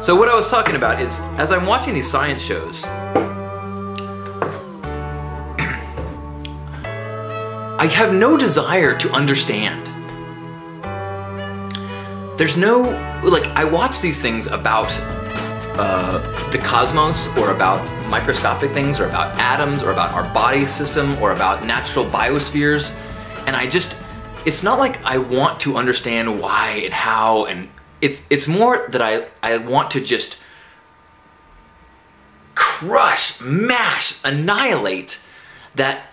So what I was talking about is, as I'm watching these science shows, I have no desire to understand. There's no, like, I watch these things about the cosmos, or about microscopic things, or about atoms, or about our body system, or about natural biospheres, and it's not like I want to understand why and how, and it's more that I want to just crush, mash, annihilate that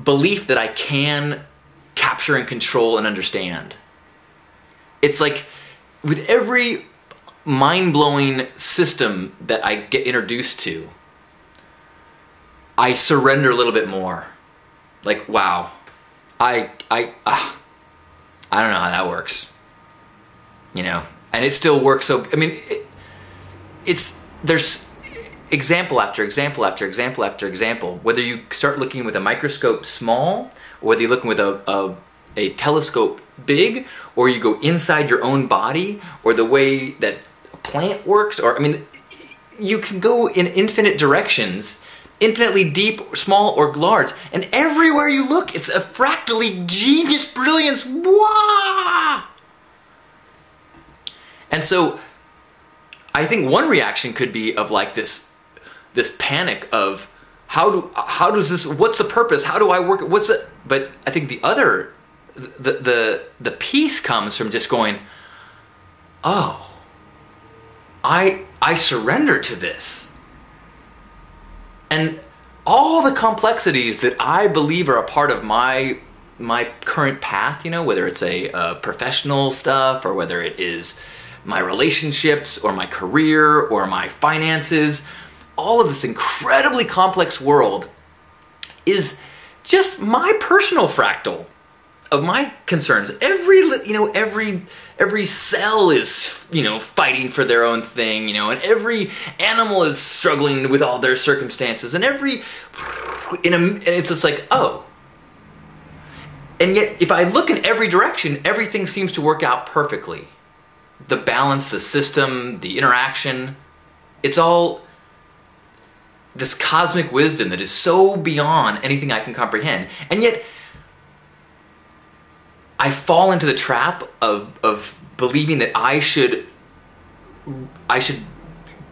belief that I can capture and control and understand. It's like, with every mind-blowing system that I get introduced to, I surrender a little bit more. Like, wow, I don't know how that works, you know, and it still works. So, I mean, there's example after example after example after example. Whether you start looking with a microscope small, or whether you're looking with a telescope big, or you go inside your own body, or the way that a plant works, or, I mean, you can go in infinite directions, infinitely deep, small, or large, and everywhere you look, it's a fractally genius brilliance. Wah! And so, I think one reaction could be of like this panic of how does this, what's the purpose? How do I work? What's it? But I think the other, the peace comes from just going, oh, I surrender to this. And all the complexities that I believe are a part of my current path, you know, whether it's a professional stuff, or whether it is my relationships, or my career, or my finances, all of this incredibly complex world is just my personal fractal of my concerns. Every cell is, you know, fighting for their own thing, you know, and every animal is struggling with all their circumstances, and and it's just like, oh. And yet, if I look in every direction, everything seems to work out perfectly. The balance, the system, the interaction, it's all this cosmic wisdom that is so beyond anything I can comprehend. And yet, I fall into the trap of believing that I should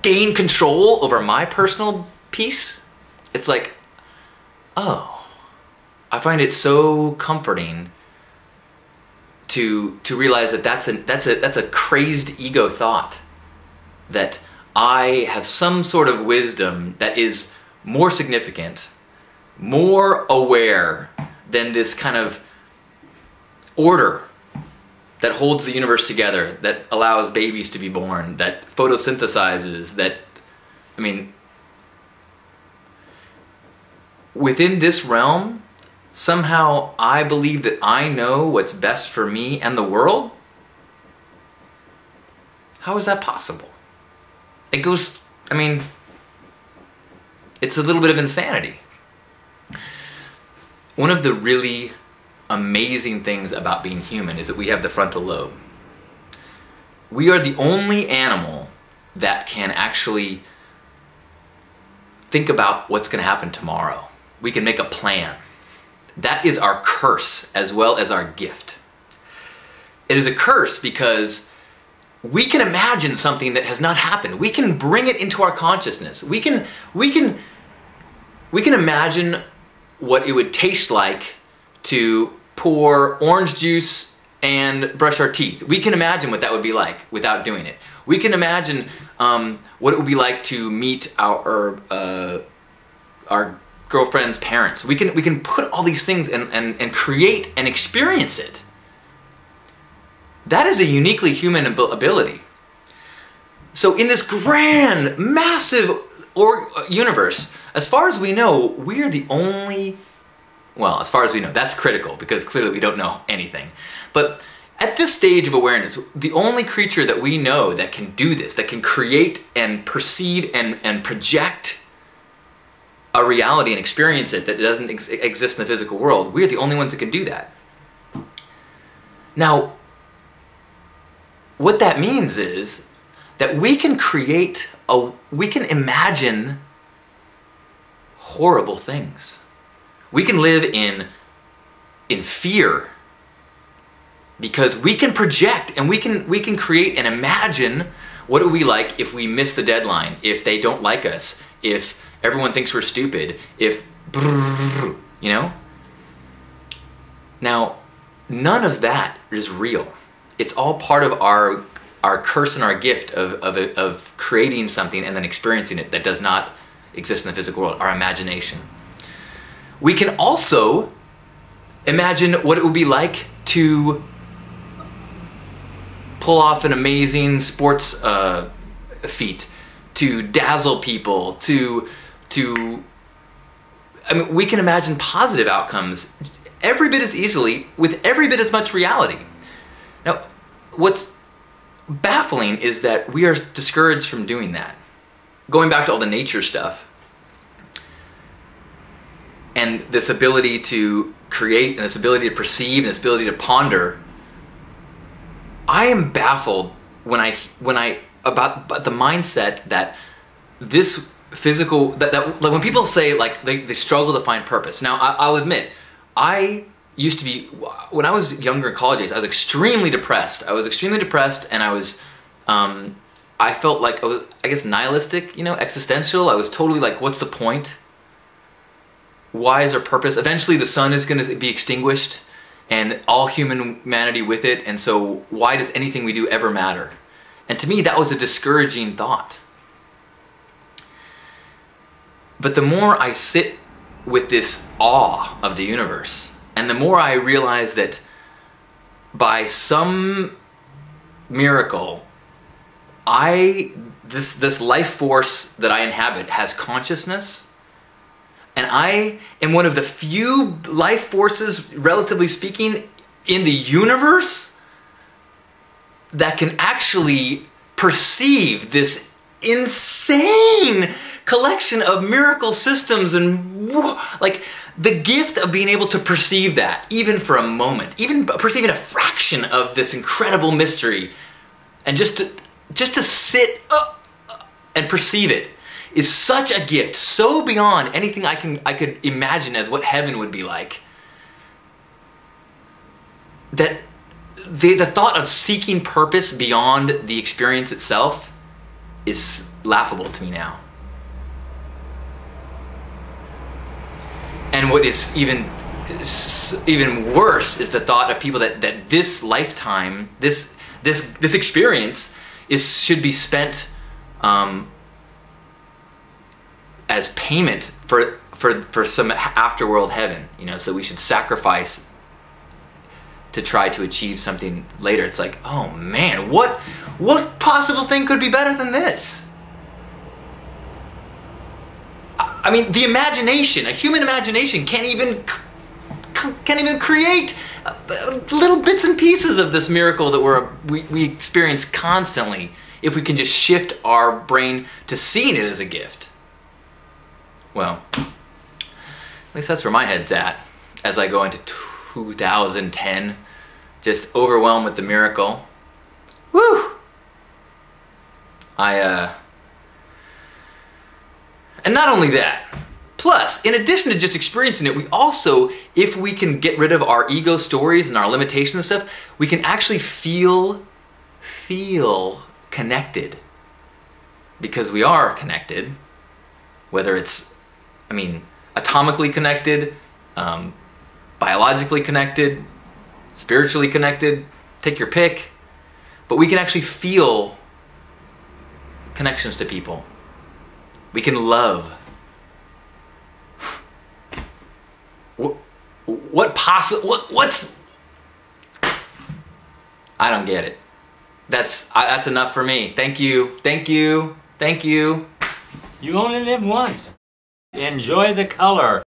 gain control over my personal peace. It's like, oh, I find it so comforting to realize that that's a crazed ego thought, that I have some sort of wisdom that is more significant, more aware than this kind of order that holds the universe together, that allows babies to be born, that photosynthesizes, that, I mean, within this realm, somehow I believe that I know what's best for me and the world? How is that possible? It goes, I mean, it's a little bit of insanity. One of the really amazing things about being human is that we have the frontal lobe. We are the only animal that can actually think about what's going to happen tomorrow. We can make a plan. That is our curse as well as our gift. It is a curse because we can imagine something that has not happened. We can bring it into our consciousness. We can imagine what it would taste like to pour orange juice and brush our teeth. We can imagine what that would be like without doing it. We can imagine what it would be like to meet our girlfriend's parents. We can put all these things and create and experience it. That is a uniquely human ability. So in this grand, massive universe, as far as we know, we're the only, well, as far as we know, that's critical because clearly we don't know anything. But at this stage of awareness, the only creature that we know that can do this, that can create and perceive and project a reality and experience it that doesn't exist in the physical world, we're the only ones that can do that. Now, what that means is that we can we can imagine horrible things. We can live in fear because we can project and we can create and imagine what it would be like if we miss the deadline, if they don't like us, if everyone thinks we're stupid, if, you know? Now, none of that is real. It's all part of our curse and our gift of creating something and then experiencing it that does not exist in the physical world, our imagination. We can also imagine what it would be like to pull off an amazing sports feat, to dazzle people, I mean, we can imagine positive outcomes every bit as easily with every bit as much reality. Now, what's baffling is that we are discouraged from doing that. Going back to all the nature stuff, and this ability to create, and this ability to perceive, and this ability to ponder, I am baffled when I about the mindset that this physical, that like when people say like they struggle to find purpose. Now I'll admit, I used to be, when I was younger in college days, I was extremely depressed. And I was, I felt like I was, I guess, nihilistic, you know, existential. I was totally like, what's the point? Why is there purpose? Eventually the sun is going to be extinguished and all humanity with it, and so why does anything we do ever matter? And to me that was a discouraging thought. But the more I sit with this awe of the universe, and the more I realize that by some miracle, this life force that I inhabit has consciousness, and I am one of the few life forces, relatively speaking, in the universe that can actually perceive this insane collection of miracle systems, and like the gift of being able to perceive that, even for a moment, even perceiving a fraction of this incredible mystery, and just to sit and perceive it is such a gift, so beyond anything I could imagine as what heaven would be like, that the thought of seeking purpose beyond the experience itself is laughable to me now. And what is even worse is the thought of people that this lifetime, this experience should be spent as payment for some afterworld heaven, you know, so we should sacrifice to try to achieve something later. It's like, oh man, what possible thing could be better than this? I mean, the imagination, a human imagination can't even create little bits and pieces of this miracle that we experience constantly, if we can just shift our brain to seeing it as a gift. Well, at least that's where my head's at as I go into 2010, just overwhelmed with the miracle. Woo! And not only that, plus, in addition to just experiencing it, we also, if we can get rid of our ego stories and our limitations and stuff, we can actually feel connected. Because we are connected, whether it's, I mean, atomically connected, biologically connected, spiritually connected, take your pick, but we can actually feel connections to people. We can love. What's I don't get it. That's enough for me. Thank you. Thank you. Thank you. You only live once. Enjoy the color.